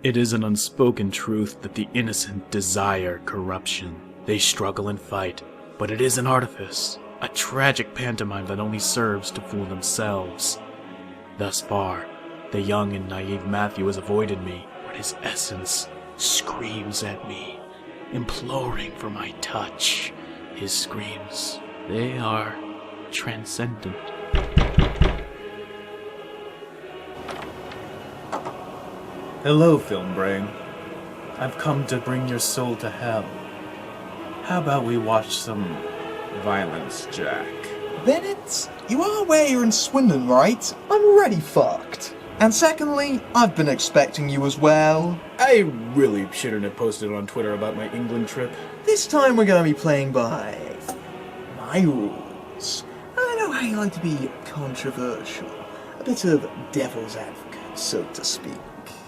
It is an unspoken truth that the innocent desire corruption. They struggle and fight, but it is an artifice, a tragic pantomime that only serves to fool themselves. Thus far, the young and naive Matthew has avoided me, but his essence screams at me, imploring for my touch. His screams, they are transcendent. Hello, Film Brain. I've come to bring your soul to hell. How about we watch some violence, Jack? Bennett, you are aware you're in Swindon, right? I'm already fucked. And secondly, I've been expecting you as well. I really shouldn't have posted on Twitter about my England trip. This time we're going to be playing by my rules. I know how you like to be controversial. A bit of devil's advocate, so to speak.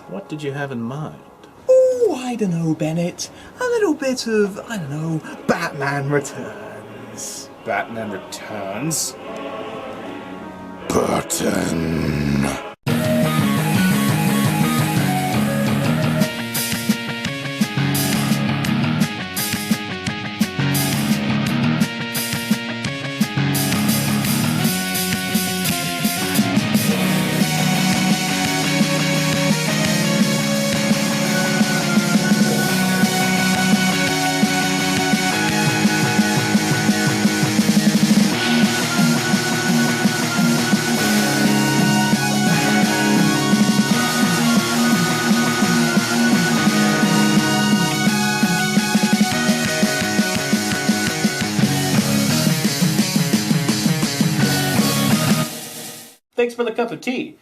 What did you have in mind? Oh, I don't know, Bennett. A little bit of, I don't know, Batman Returns. Batman Returns? Burton. Thanks for the cup of tea.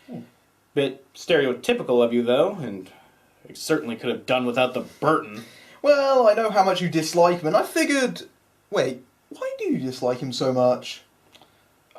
Bit stereotypical of you, though, and I certainly could have done without the Burton. Well, I know how much you dislike him, and I figured... Wait, why do you dislike him so much?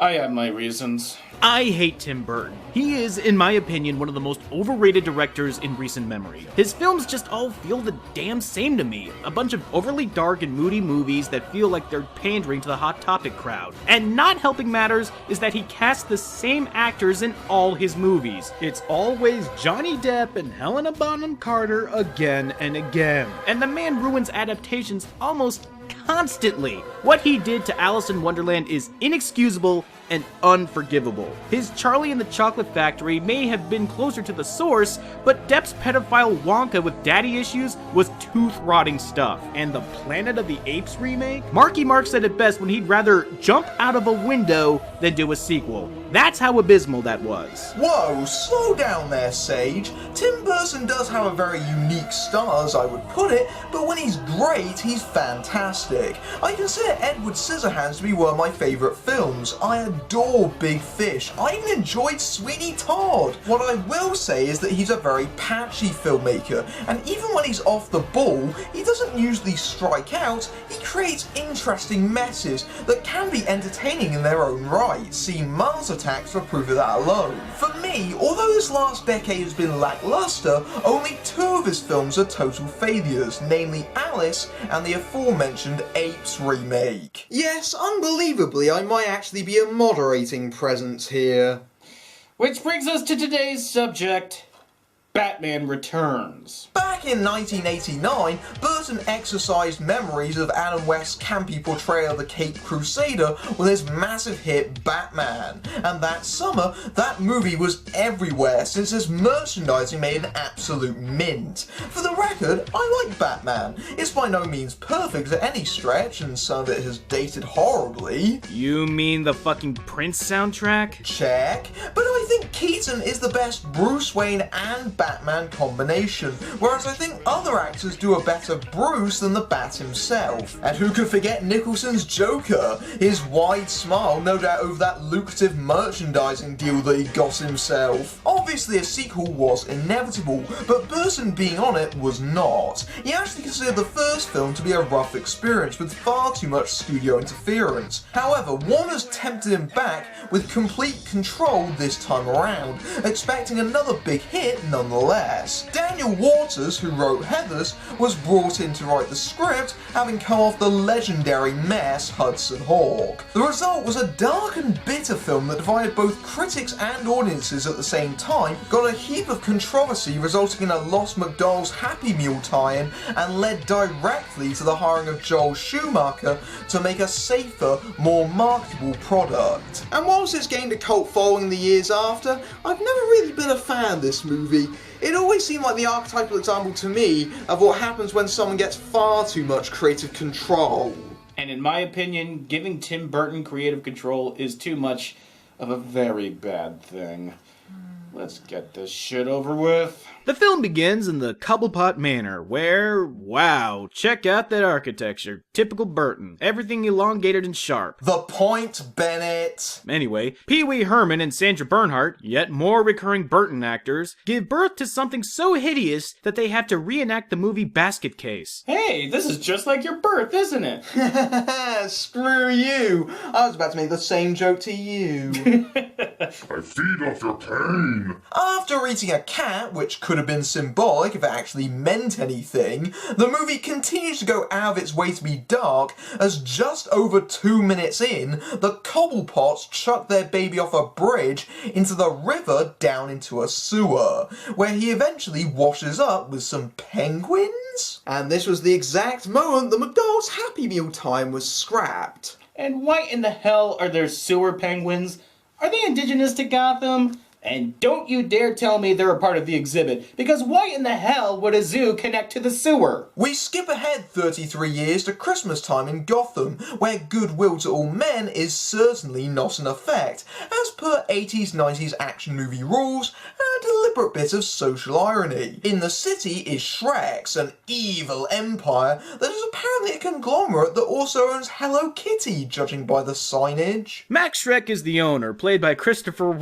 I have my reasons. I hate Tim Burton. He is, in my opinion, one of the most overrated directors in recent memory. His films just all feel the damn same to me. A bunch of overly dark and moody movies that feel like they're pandering to the Hot Topic crowd. And not helping matters is that he casts the same actors in all his movies. It's always Johnny Depp and Helena Bonham Carter again and again. And the man ruins adaptations almost constantly. What he did to Alice in Wonderland is inexcusable and unforgivable. His Charlie and the Chocolate Factory may have been closer to the source, but Depp's pedophile Wonka with daddy issues was tooth-rotting stuff. And the Planet of the Apes remake? Marky Mark said it best when he'd rather jump out of a window than do a sequel. That's how abysmal that was. Whoa, slow down there, Sage. Tim Burton does have a very unique style, as I would put it, but when he's great, he's fantastic. I consider Edward Scissorhands to be one of my favourite films. I adore Big Fish. I even enjoyed Sweeney Todd. What I will say is that he's a very patchy filmmaker, and even when he's off the ball, he doesn't usually strike out. He creates interesting messes that can be entertaining in their own right. See Mars Attacks for proof of that alone. For me, although this last decade has been lackluster, only two of his films are total failures, namely Alice and the aforementioned Apes remake. Yes, unbelievably, I might actually be a moderating presence here. Which brings us to today's subject, Batman Returns. Back in 1989, Burton exercised memories of Adam West's campy portrayal of the Caped Crusader with his massive hit Batman. And that summer, that movie was everywhere since his merchandising made an absolute mint. For the record, I like Batman. It's by no means perfect at any stretch, and some of it has dated horribly. You mean the fucking Prince soundtrack? Check. But I think Keaton is the best Bruce Wayne and Batman combination, whereas I think other actors do a better Bruce than the Bat himself. And who could forget Nicholson's Joker? His wide smile, no doubt over that lucrative merchandising deal that he got himself. Obviously a sequel was inevitable, but Burton being on it was not. He actually considered the first film to be a rough experience with far too much studio interference. However, Warner's tempted him back with complete control this time around, expecting another big hit nonetheless. Daniel Waters, who wrote Heathers, was brought in to write the script, having come off the legendary mess Hudson Hawk. The result was a dark and bitter film that divided both critics and audiences at the same time, got a heap of controversy resulting in a Lost McDonald's Happy Meal tie-in, and led directly to the hiring of Joel Schumacher to make a safer, more marketable product. And whilst it's gained a cult following the years after, I've never really been a fan of this movie. It always seemed like the archetypal example to me of what happens when someone gets far too much creative control. And in my opinion, giving Tim Burton creative control is too much of a very bad thing. Let's get this shit over with. The film begins in the Cobblepot Manor, where, wow, check out that architecture. Typical Burton. Everything elongated and sharp. The point, Bennett. Anyway, Pee Wee Herman and Sandra Bernhardt, yet more recurring Burton actors, give birth to something so hideous that they have to reenact the movie Basket Case. Hey, this is just like your birth, isn't it? Screw you. I was about to make the same joke to you. I feed off your pain. After eating a cat, which could have been symbolic if it actually meant anything, the movie continues to go out of its way to be dark, as just over 2 minutes in, the Cobblepots chuck their baby off a bridge into the river down into a sewer, where he eventually washes up with some penguins? And this was the exact moment the McDonald's Happy Meal time was scrapped. And why in the hell are there sewer penguins? Are they indigenous to Gotham? And don't you dare tell me they're a part of the exhibit, because why in the hell would a zoo connect to the sewer? We skip ahead 33 years to Christmas time in Gotham, where goodwill to all men is certainly not in effect, as per 80s 90s action movie rules, and a deliberate bit of social irony. In the city is Shrek's, an evil empire that is apparently a conglomerate that also owns Hello Kitty, judging by the signage. Max Shrek is the owner, played by Christopher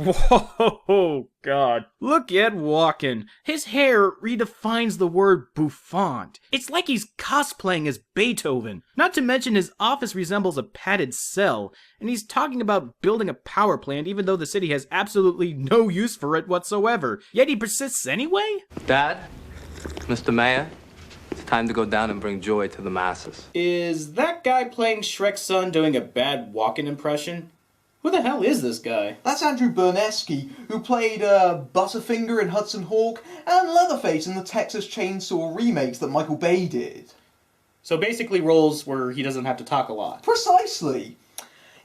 Oh, God. Look at Walken. His hair redefines the word bouffant. It's like he's cosplaying as Beethoven. Not to mention his office resembles a padded cell, and he's talking about building a power plant even though the city has absolutely no use for it whatsoever. Yet he persists anyway? Dad, Mr. Mayor, it's time to go down and bring joy to the masses. Is that guy playing Shrek's son doing a bad Walken impression? Who the hell is this guy? That's Andrew Bernesky, who played Butterfinger in Hudson Hawk and Leatherface in the Texas Chainsaw remakes that Michael Bay did. So basically roles where he doesn't have to talk a lot. Precisely.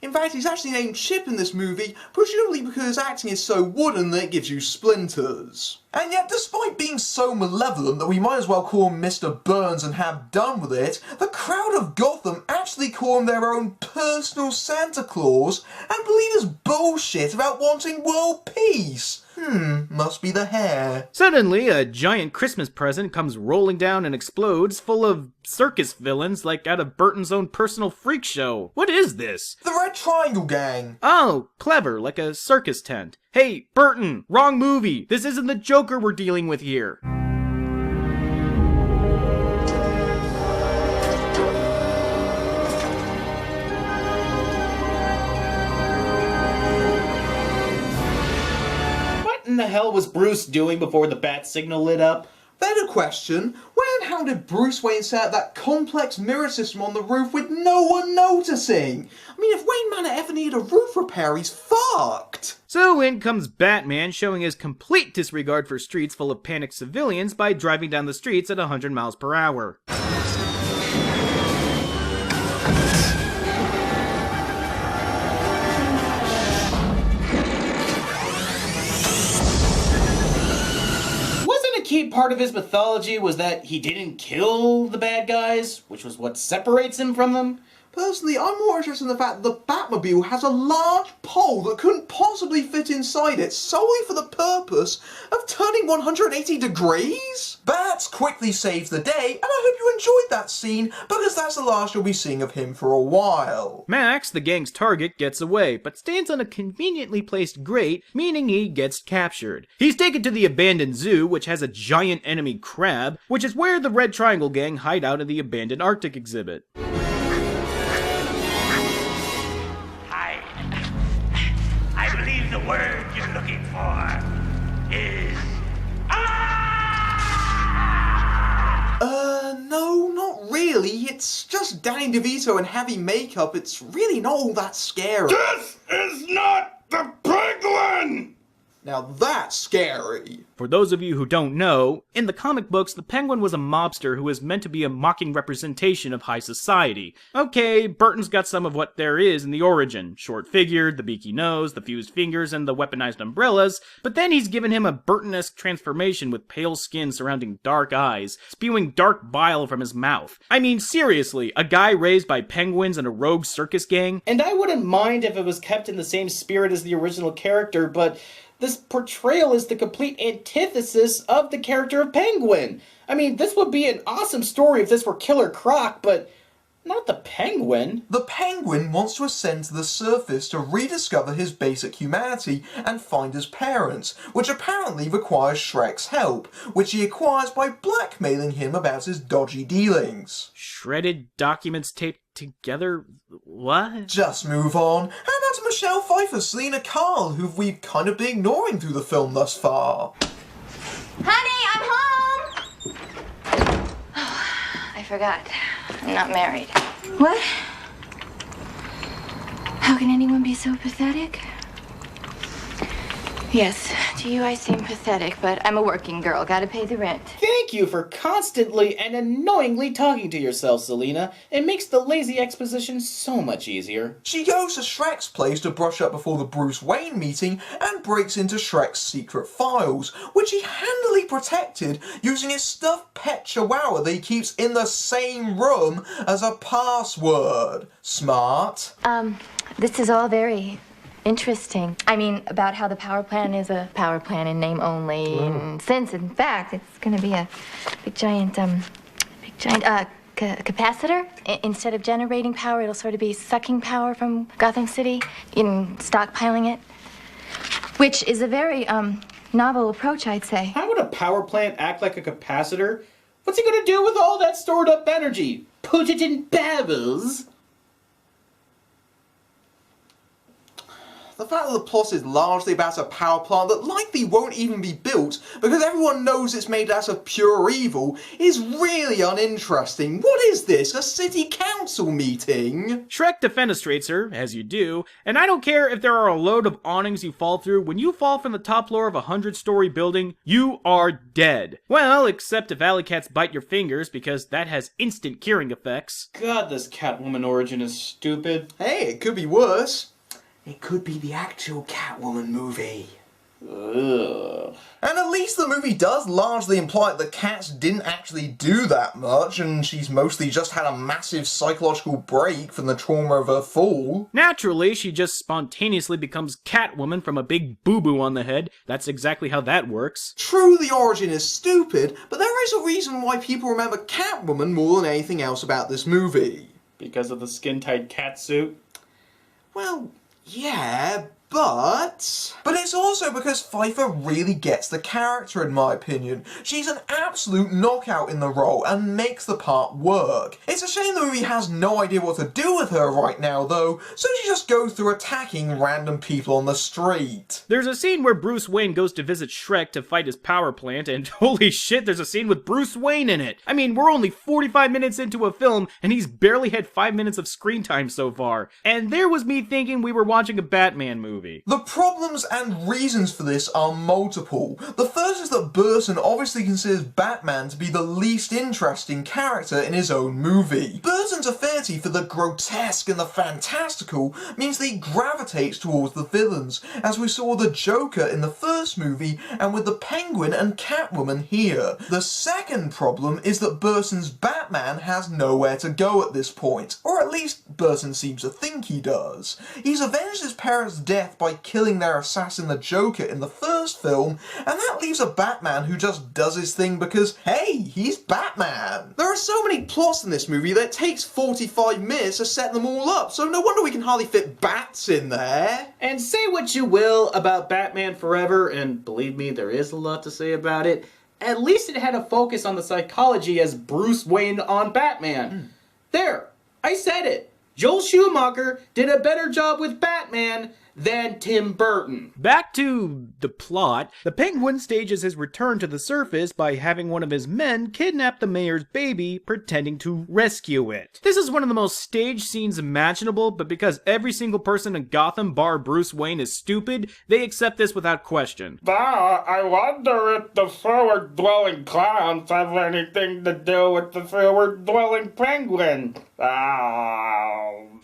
In fact, he's actually named Chip in this movie, presumably because his acting is so wooden that it gives you splinters. And yet, despite being so malevolent that we might as well call him Mr. Burns and have done with it, the crowd of Gotham actually call him their own personal Santa Claus and believe his bullshit about wanting world peace. Must be the hair. Suddenly, a giant Christmas present comes rolling down and explodes, full of circus villains like out of Burton's own personal freak show. What is this? The Red Triangle Gang. Oh, clever, like a circus tent. Hey, Burton, wrong movie. This isn't the Joker we're dealing with here. What in the hell was Bruce doing before the bat signal lit up? Better question, where and how did Bruce Wayne set up that complex mirror system on the roof with no one noticing? I mean, if Wayne Manor ever needed a roof repair, he's fucked! So in comes Batman, showing his complete disregard for streets full of panicked civilians by driving down the streets at 100 miles per hour. Key part of his mythology was that he didn't kill the bad guys, which was what separates him from them. Personally, I'm more interested in the fact that the Batmobile has a large pole that couldn't possibly fit inside it solely for the purpose of turning 180 degrees. Bats quickly saves the day, and I hope you enjoyed that scene, because that's the last you'll be seeing of him for a while. Max, the gang's target, gets away, but stands on a conveniently placed grate, meaning he gets captured. He's taken to the abandoned zoo, which has a giant enemy crab, which is where the Red Triangle Gang hide out in the abandoned Arctic exhibit. I believe the word you're looking for is It's just Danny DeVito in heavy makeup. It's really not all that scary. This is not the Penguin! Now that's scary. For those of you who don't know, in the comic books, the Penguin was a mobster who was meant to be a mocking representation of high society. Okay, Burton's got some of what there is in the origin. Short-figured, the beaky nose, the fused fingers, and the weaponized umbrellas, but then he's given him a Burton-esque transformation with pale skin surrounding dark eyes, spewing dark bile from his mouth. I mean, seriously, a guy raised by penguins and a rogue circus gang? And I wouldn't mind if it was kept in the same spirit as the original character, but this portrayal is the complete antithesis of the character of Penguin. I mean, this would be an awesome story if this were Killer Croc, but not the Penguin. The Penguin wants to ascend to the surface to rediscover his basic humanity and find his parents, which apparently requires Shrek's help, which he acquires by blackmailing him about his dodgy dealings. Shredded documents taped together? What? Just move on. How about Michelle Pfeiffer, Selena Kyle, who we've kind of been ignoring through the film thus far? Honey, I'm home! Oh, I forgot. I'm not married. What? How can anyone be so pathetic? Yes, to you I seem pathetic, but I'm a working girl. Gotta pay the rent. Thank you for constantly and annoyingly talking to yourself, Selena. It makes the lazy exposition so much easier. She goes to Shrek's place to brush up before the Bruce Wayne meeting and breaks into Shrek's secret files, which he handily protected using his stuffed pet chihuahua that he keeps in the same room as a password. Smart. This is all very interesting. I mean, about how the power plant is a power plant in name only, and since, in fact, it's gonna be a big giant capacitor. Instead of generating power, it'll sort of be sucking power from Gotham City and stockpiling it, which is a very, novel approach, I'd say. How would a power plant act like a capacitor? What's he gonna do with all that stored up energy? Put it in barrels? The fact that the plot is largely about a power plant that likely won't even be built because everyone knows it's made out of pure evil is really uninteresting. What is this, a city council meeting? Shrek defenestrates her, as you do, and I don't care if there are a load of awnings you fall through. When you fall from the top floor of a 100-story building, you are dead. Well, except if alley cats bite your fingers, because that has instant curing effects. God, this Catwoman origin is stupid. Hey, it could be worse. It could be the actual Catwoman movie. Ugh. And at least the movie does largely imply that the cats didn't actually do that much, and she's mostly just had a massive psychological break from the trauma of her fall. Naturally, she just spontaneously becomes Catwoman from a big boo-boo on the head. That's exactly how that works. True, the origin is stupid, but there is a reason why people remember Catwoman more than anything else about this movie. Because of the skin-tight cat suit? Well, yeah, but it's also because Pfeiffer really gets the character, in my opinion. She's an absolute knockout in the role and makes the part work. It's a shame the movie has no idea what to do with her right now, though, so she just goes through attacking random people on the street. There's a scene where Bruce Wayne goes to visit Shrek to fight his power plant, and holy shit, there's a scene with Bruce Wayne in it! I mean, we're only 45 minutes into a film, and he's barely had 5 minutes of screen time so far. And there was me thinking we were watching a Batman movie. The problems and reasons for this are multiple. The first is that Burton obviously considers Batman to be the least interesting character in his own movie. Burton's affinity for the grotesque and the fantastical means that he gravitates towards the villains, as we saw the Joker in the first movie and with the Penguin and Catwoman here. The second problem is that Burton's Batman has nowhere to go at this point, or at least Burton seems to think he does. He's avenged his parents' death by killing their assassin the Joker in the first film, and that leaves a Batman who just does his thing because, hey, he's Batman. There are so many plots in this movie that it takes 45 minutes to set them all up, so no wonder we can hardly fit bats in there. And say what you will about Batman Forever, and believe me, there is a lot to say about it, at least it had a focus on the psychology as Bruce Wayne on Batman. There, I said it. Joel Schumacher did a better job with Batman than Tim Burton. Back to the plot, the Penguin stages his return to the surface by having one of his men kidnap the mayor's baby, pretending to rescue it. This is one of the most staged scenes imaginable, but because every single person in Gotham bar Bruce Wayne is stupid, they accept this without question. I wonder if the forward-dwelling clowns have anything to do with the forward-dwelling penguin.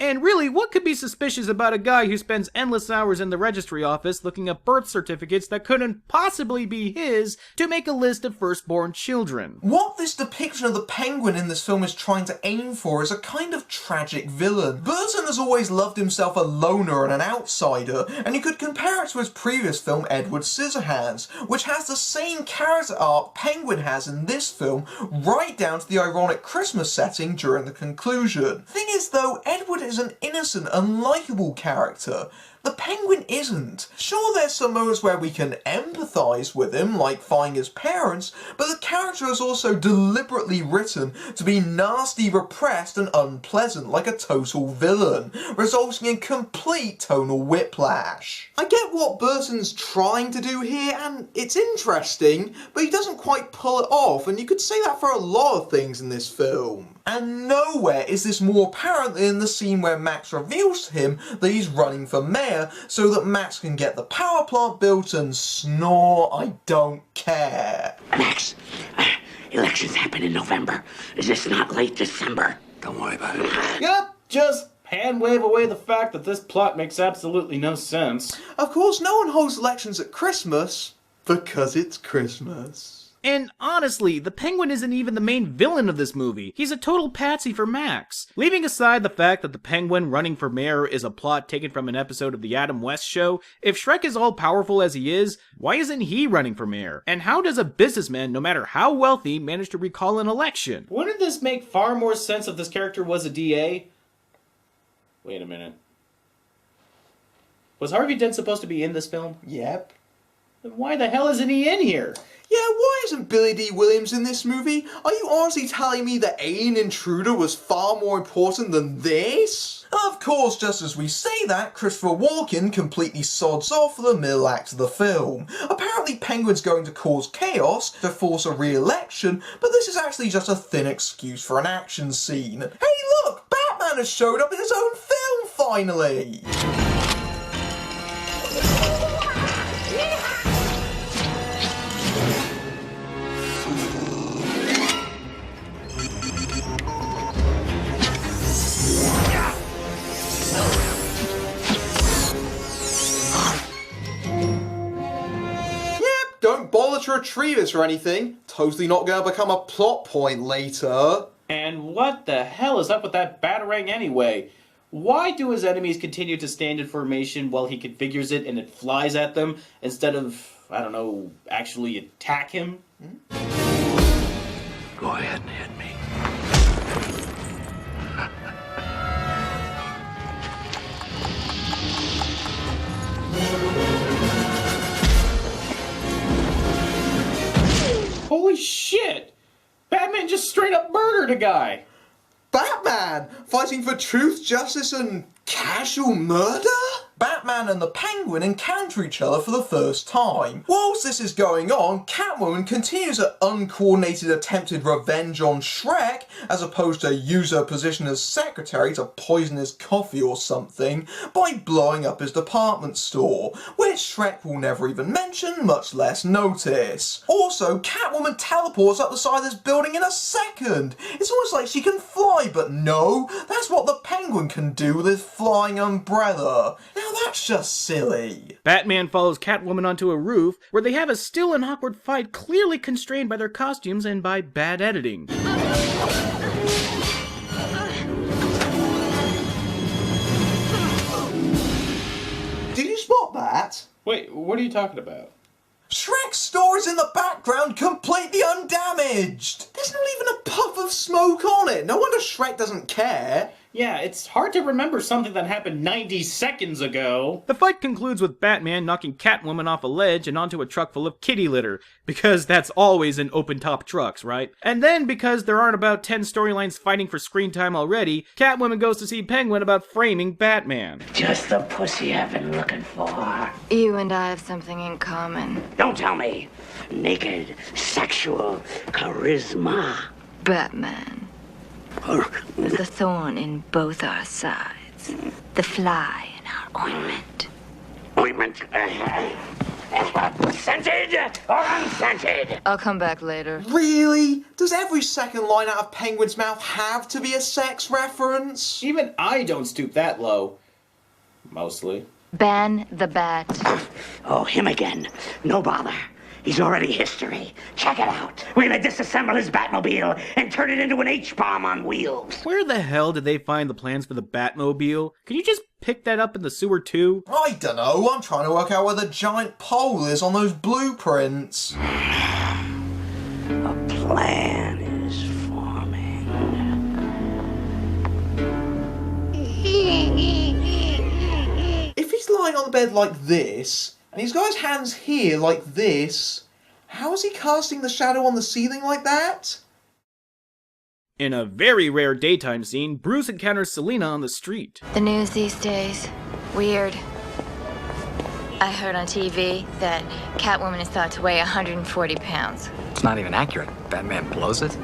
And really, what could be suspicious about a guy who spends endless hours in the registry office looking up birth certificates that couldn't possibly be his to make a list of firstborn children? What this depiction of the Penguin in this film is trying to aim for is a kind of tragic villain. Burton has always loved himself a loner and an outsider, and you could compare it to his previous film Edward Scissorhands, which has the same character arc Penguin has in this film, right down to the ironic Christmas setting during the conclusion. Thing is though, Edward is an innocent, unlikable character. The Penguin isn't. Sure, there's some moments where we can empathise with him, like finding his parents, but the character is also deliberately written to be nasty, repressed and unpleasant, like a total villain, resulting in complete tonal whiplash. I get what Burton's trying to do here, and it's interesting, but he doesn't quite pull it off, and you could say that for a lot of things in this film. And nowhere is this more apparent than in the scene where Max reveals to him that he's running for mayor so that Max can get the power plant built and snore, "I don't care." Max, elections happen in November. Is this not late December? Don't worry about it. Yep, just hand wave away the fact that this plot makes absolutely no sense. Of course, no one holds elections at Christmas, because it's Christmas. And honestly, the Penguin isn't even the main villain of this movie. He's a total patsy for Max. Leaving aside the fact that the Penguin running for mayor is a plot taken from an episode of the Adam West Show, if Shrek is all powerful as he is, why isn't he running for mayor? And how does a businessman, no matter how wealthy, manage to recall an election? Wouldn't this make far more sense if this character was a DA? Wait a minute. Was Harvey Dent supposed to be in this film? Yep. Then why the hell isn't he in here? Yeah, why isn't Billy D. Williams in this movie? Are you honestly telling me that Alien Intruder was far more important than this? Of course, just as we say that, Christopher Walken completely sods off for the middle act of the film. Apparently Penguin's going to cause chaos to force a re-election, but this is actually just a thin excuse for an action scene. Hey look! Batman has showed up in his own film finally! Don't bother to retrieve this or anything. Totally not going to become a plot point later. And what the hell is up with that Batarang anyway? Why do his enemies continue to stand in formation while he configures it and it flies at them instead of, I don't know, actually attack him? Go ahead and hit me. Holy shit! Batman just straight up murdered a guy! Batman! Fighting for truth, justice and casual murder? Batman and the Penguin encounter each other for the first time. Whilst this is going on, Catwoman continues her uncoordinated attempted revenge on Shrek, as opposed to use her position as secretary to poison his coffee or something, by blowing up his department store, which Shrek will never even mention, much less notice. Also, Catwoman teleports up the side of this building in a second. It's almost like she can fly, but no, that's what the Penguin can do with his flying umbrella. Now that's just silly. Batman follows Catwoman onto a roof, where they have a still and awkward fight clearly constrained by their costumes and by bad editing. Did you spot that? Wait, what are you talking about? Shrek's store is in the background, completely undamaged. There's not even a puff of smoke on it. No wonder Shrek doesn't care. Yeah, it's hard to remember something that happened 90 seconds ago. The fight concludes with Batman knocking Catwoman off a ledge and onto a truck full of kitty litter, because that's always in open-top trucks, right? And then, because there aren't about 10 storylines fighting for screen time already, Catwoman goes to see Penguin about framing Batman. Just the pussy I've been looking for. You and I have something in common. Don't tell me. Naked, sexual charisma. Batman. The thorn in both our sides. The fly in our ointment. Ointment. Scented or unscented? I'll come back later. Really? Does every second line out of Penguin's mouth have to be a sex reference? Even I don't stoop that low. Mostly. Ban the bat. Oh, him again. No bother. He's already history. Check it out. We're gonna disassemble his Batmobile and turn it into an H-bomb on wheels. Where the hell did they find the plans for the Batmobile? Can you just pick that up in the sewer too? I dunno, I'm trying to work out where the giant pole is on those blueprints. A plan is forming. If he's lying on the bed like this, and he's got his hands here like this, how is he casting the shadow on the ceiling like that? In a very rare daytime scene, Bruce encounters Selina on the street. The news these days. Weird. I heard on TV that Catwoman is thought to weigh 140 pounds. It's not even accurate. Batman blows it.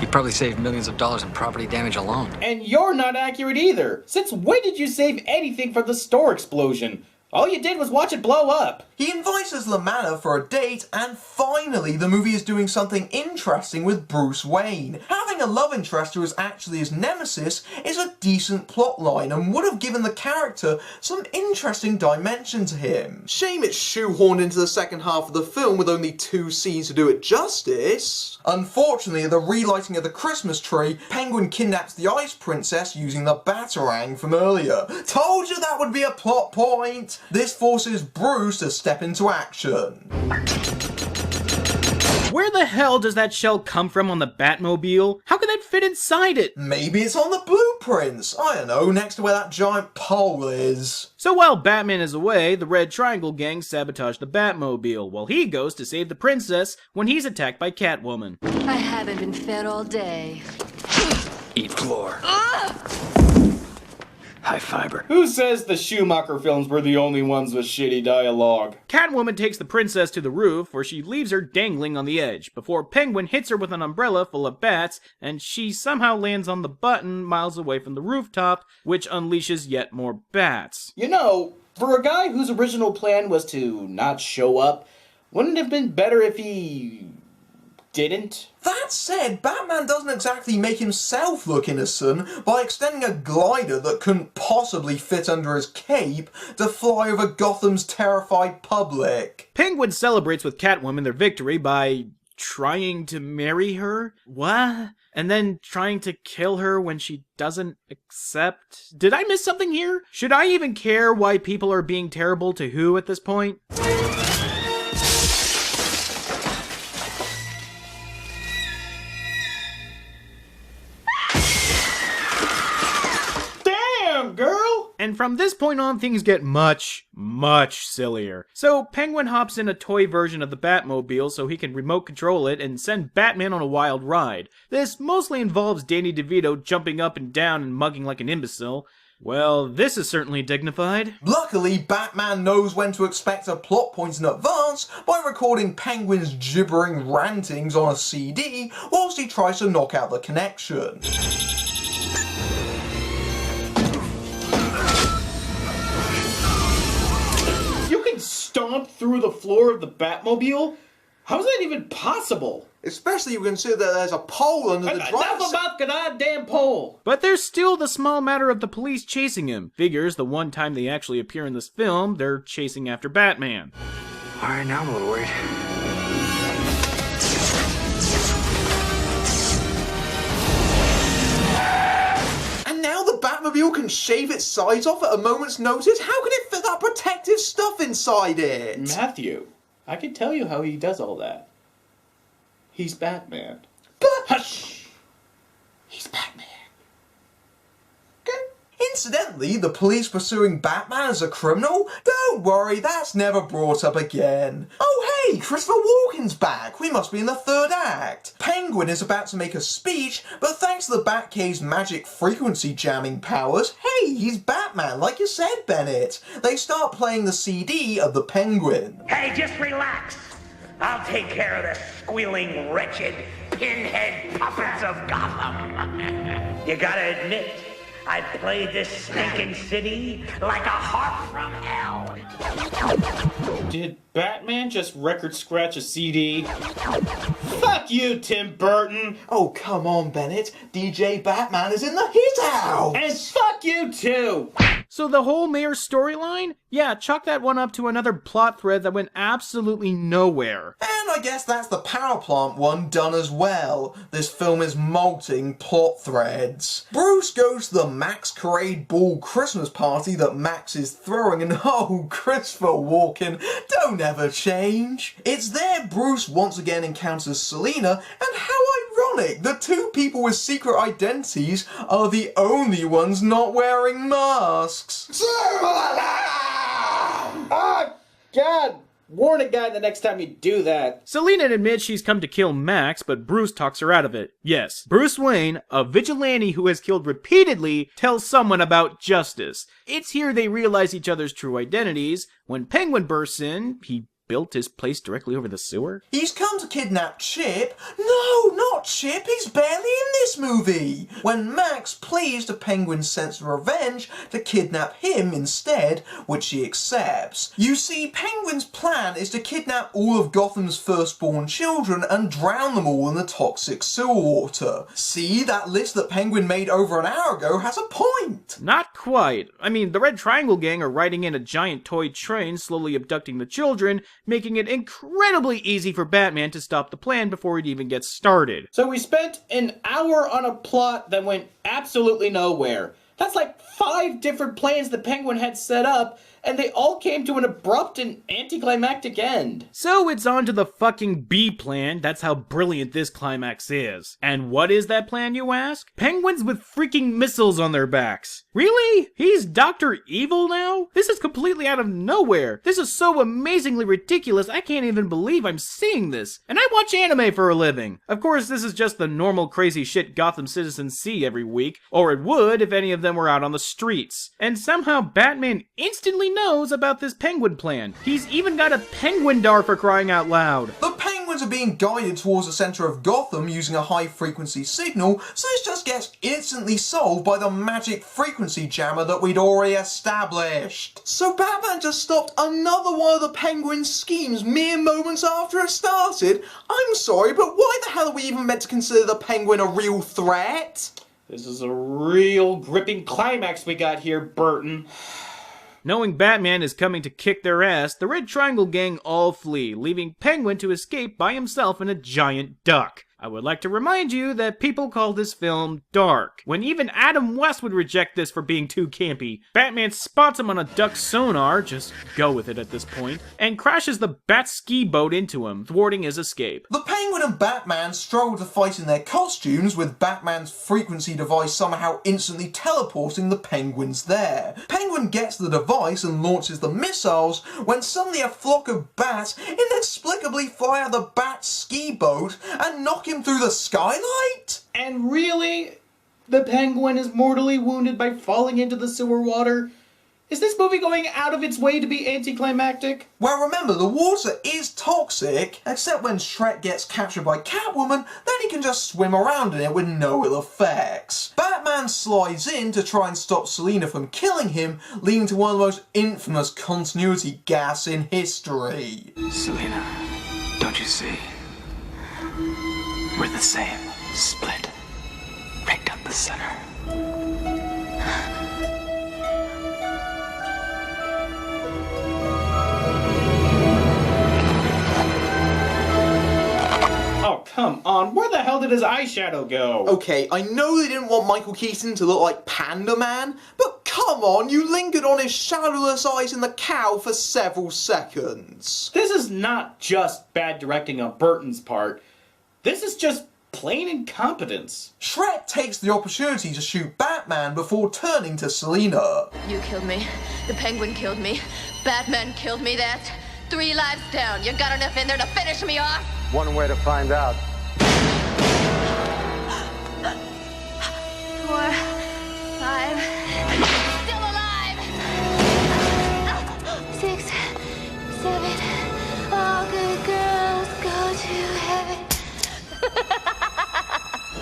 He probably saved millions of dollars in property damage alone. And you're not accurate either. Since when did you save anything from the store explosion? All you did was watch it blow up. He invites us to the manor for a date, and finally the movie is doing something interesting with Bruce Wayne. Having a love interest who is actually his nemesis is a decent plot line and would have given the character some interesting dimension to him. Shame it's shoehorned into the second half of the film with only 2 scenes to do it justice. Unfortunately, at the relighting of the Christmas tree, Penguin kidnaps the Ice Princess using the Batarang from earlier. Told you that would be a plot point! This forces Bruce to step into action. Where the hell does that shell come from on the Batmobile? How can that fit inside it? Maybe it's on the blueprints. I don't know, next to where that giant pole is. So while Batman is away, the Red Triangle gang sabotage the Batmobile, while he goes to save the princess when he's attacked by Catwoman. I haven't been fed all day. Eat floor. High fiber. Who says the Schumacher films were the only ones with shitty dialogue? Catwoman takes the princess to the roof, where she leaves her dangling on the edge, before Penguin hits her with an umbrella full of bats, and she somehow lands on the button miles away from the rooftop, which unleashes yet more bats. You know, for a guy whose original plan was to not show up, wouldn't it have been better if he didn't? That said, Batman doesn't exactly make himself look innocent by extending a glider that couldn't possibly fit under his cape to fly over Gotham's terrified public. Penguin celebrates with Catwoman their victory by trying to marry her? What? And then trying to kill her when she doesn't accept? Did I miss something here? Should I even care why people are being terrible to who at this point? Girl! And from this point on, things get much, much sillier. So Penguin hops in a toy version of the Batmobile so he can remote control it and send Batman on a wild ride. This mostly involves Danny DeVito jumping up and down and mugging like an imbecile. Well, this is certainly dignified. Luckily, Batman knows when to expect a plot point in advance by recording Penguin's gibbering rantings on a CD whilst he tries to knock out the connection. Stomp through the floor of the Batmobile? How is that even possible? Especially if you consider that there's a pole under the driver's Enough about the goddamn pole! But there's still the small matter of the police chasing him. Figures the one time they actually appear in this film, they're chasing after Batman. Alright, now I'm a little worried. Batmobile can shave its sides off at a moment's notice? How can it fit that protective stuff inside it? Matthew, I can tell you how he does all that. He's Batman. But... Hush! He's Batman. Incidentally, the police pursuing Batman as a criminal? Don't worry, that's never brought up again. Oh hey, Christopher Walken's back. We must be in the third act. Penguin is about to make a speech, but thanks to the Batcave's magic frequency jamming powers, hey, he's Batman, like you said, Bennett. They start playing the CD of the Penguin. Hey, just relax. I'll take care of the squealing, wretched, pinhead puppets of Gotham. You gotta admit, I played this stinking city like a harp from hell. Did Batman just record scratch a CD? Fuck you, Tim Burton! Oh, come on, Bennett. DJ Batman is in the hit house! And fuck you too! So the whole mayor storyline? Yeah, chalk that one up to another plot thread that went absolutely nowhere. And I guess that's the power plant one done as well. This film is molting plot threads. Bruce goes to the Masquerade Ball Christmas party that Max is throwing, and oh, Christopher Walken, don't ever change. It's there Bruce once again encounters Selina, and how ironic, the two people with secret identities are the only ones not wearing masks. Ah, God! Warn a guy the next time you do that. Selina admits she's come to kill Max, but Bruce talks her out of it. Yes, Bruce Wayne, a vigilante who has killed repeatedly, tells someone about justice. It's here they realize each other's true identities. When Penguin bursts in, he built his place directly over the sewer? He's come to kidnap Chip. No, not Chip, he's barely in this movie. When Max pleads to Penguin's sense of revenge to kidnap him instead, which he accepts. You see, Penguin's plan is to kidnap all of Gotham's firstborn children and drown them all in the toxic sewer water. See, that list that Penguin made over an hour ago has a point. Not quite. I mean, the Red Triangle Gang are riding in a giant toy train, slowly abducting the children, making it incredibly easy for Batman to stop the plan before it even gets started. So we spent an hour on a plot that went absolutely nowhere. That's like 5 different plans the Penguin had set up, and they all came to an abrupt and anticlimactic end. So it's on to the fucking B plan. That's how brilliant this climax is. And what is that plan, you ask? Penguins with freaking missiles on their backs. Really? He's Dr. Evil now? This is completely out of nowhere. This is so amazingly ridiculous, I can't even believe I'm seeing this. And I watch anime for a living. Of course, this is just the normal crazy shit Gotham citizens see every week, or it would if any of them were out on the streets. And somehow Batman instantly knows about this Penguin plan. He's even got a Penguin dar, for crying out loud. The Penguins are being guided towards the center of Gotham using a high-frequency signal, so this just gets instantly solved by the magic frequency jammer that we'd already established. So Batman just stopped another one of the Penguin's schemes mere moments after it started? I'm sorry, but why the hell are we even meant to consider the Penguin a real threat? This is a real gripping climax we got here, Burton. Knowing Batman is coming to kick their ass, the Red Triangle Gang all flee, leaving Penguin to escape by himself in a giant duck. I would like to remind you that people call this film dark, when even Adam West would reject this for being too campy. Batman spots him on a duck sonar, just go with it at this point, and crashes the Bat ski boat into him, thwarting his escape. The Penguin and Batman struggle to fight in their costumes, with Batman's frequency device somehow instantly teleporting the Penguins there. Penguin gets the device and launches the missiles, when suddenly a flock of bats inexplicably fly out the Bat ski boat and knock him through the skylight? And really? The Penguin is mortally wounded by falling into the sewer water? Is this movie going out of its way to be anticlimactic? Well, remember, the water is toxic, except when Shrek gets captured by Catwoman, then he can just swim around in it with no ill effects. Batman slides in to try and stop Selina from killing him, leading to one of the most infamous continuity gaffes in history. Selina, don't you see? We're the same. Split. Right down the center. Oh, come on. Where the hell did his eyeshadow go? Okay, I know they didn't want Michael Keaton to look like Panda Man, but come on, you lingered on his shadowless eyes in the cowl for several seconds. This is not just bad directing on Burton's part. This is just plain incompetence. Shrek takes the opportunity to shoot Batman Batman before turning to Selina. You killed me. The Penguin killed me. Batman killed me. That's 3 lives down. You got enough in there to finish me off? One way to find out. 4, 5, still alive. 6, 7, all good girls go to heaven.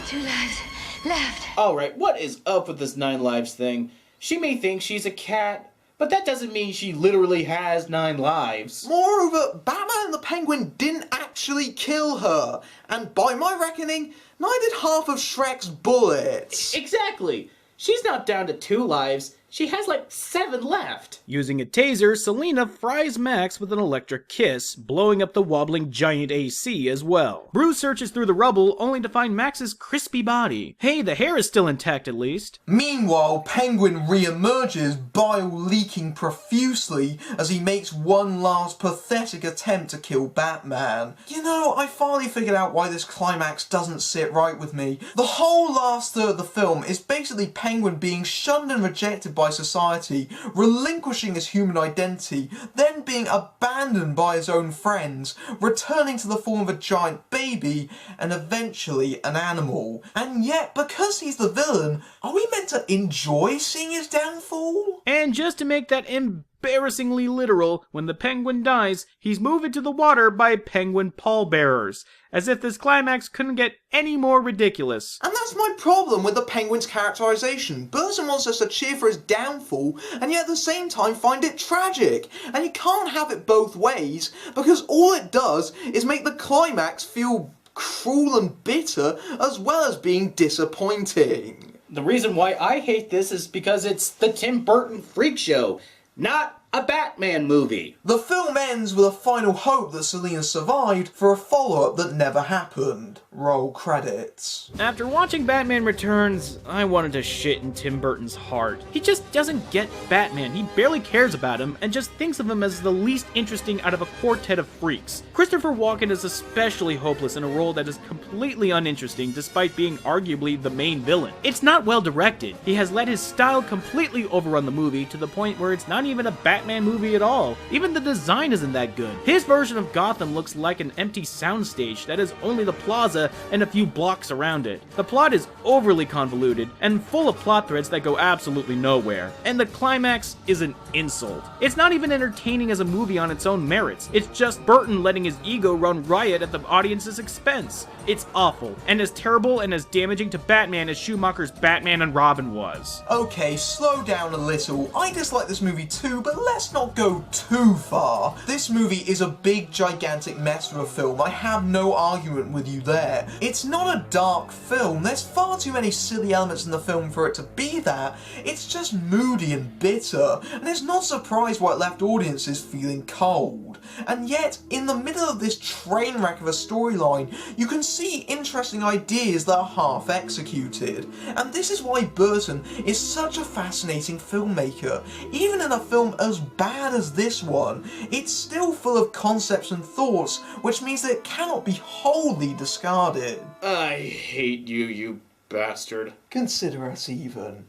2 lives left. Alright, what is up with this 9 lives thing? She may think she's a cat, but that doesn't mean she literally has 9 lives. Moreover, Batman and the Penguin didn't actually kill her, and by my reckoning, neither did half of Shrek's bullets. Exactly. She's not down to 2 lives. She has like 7 left. Using a taser, Selina fries Max with an electric kiss, blowing up the wobbling giant AC as well. Bruce searches through the rubble only to find Max's crispy body. Hey, the hair is still intact at least. Meanwhile, Penguin re-emerges, bile leaking profusely as he makes one last pathetic attempt to kill Batman. You know, I finally figured out why this climax doesn't sit right with me. The whole last third of the film is basically Penguin being shunned and rejected by society, relinquishing his human identity, then being abandoned by his own friends, returning to the form of a giant baby, and eventually an animal. And yet, because he's the villain, are we meant to enjoy seeing his downfall? And just to make that embarrassingly literal, when the Penguin dies, he's moved into the water by Penguin pallbearers, as if this climax couldn't get any more ridiculous. And that's my problem with the Penguin's characterization. Burton wants us to cheer for his downfall, and yet at the same time find it tragic. And you can't have it both ways, because all it does is make the climax feel cruel and bitter, as well as being disappointing. The reason why I hate this is because it's the Tim Burton freak show, not a Batman movie. The film ends with a final hope that Selina survived for a follow-up that never happened. Roll credits. After watching Batman Returns, I wanted to shit in Tim Burton's heart. He just doesn't get Batman. He barely cares about him and just thinks of him as the least interesting out of a quartet of freaks. Christopher Walken is especially hopeless in a role that is completely uninteresting despite being arguably the main villain. It's not well directed. He has let his style completely overrun the movie to the point where it's not even a Batman movie at all. Even the design isn't that good. His version of Gotham looks like an empty soundstage that is only the plaza and a few blocks around it. The plot is overly convoluted and full of plot threads that go absolutely nowhere. And the climax is an insult. It's not even entertaining as a movie on its own merits. It's just Burton letting his ego run riot at the audience's expense. It's awful, and as terrible and as damaging to Batman as Schumacher's Batman and Robin was. Okay, slow down a little. I dislike this movie too, but let's not go too far. This movie is a big, gigantic mess of a film. I have no argument with you there. It's not a dark film. There's far too many silly elements in the film for it to be that. It's just moody and bitter, and it's not surprised why it left audiences feeling cold. And yet, in the middle of this train wreck of a storyline, you can see interesting ideas that are half executed. And this is why Burton is such a fascinating filmmaker. Even in a film as bad as this one, it's still full of concepts and thoughts, which means that it cannot be wholly discarded. I hate you, you bastard. Consider us even.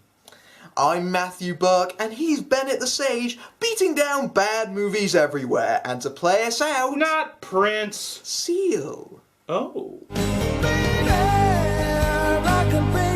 I'm Matthew Burke, and he's Bennett the Sage, beating down bad movies everywhere, and to play us out... Not Prince. Seal. Oh. Baby, I can bring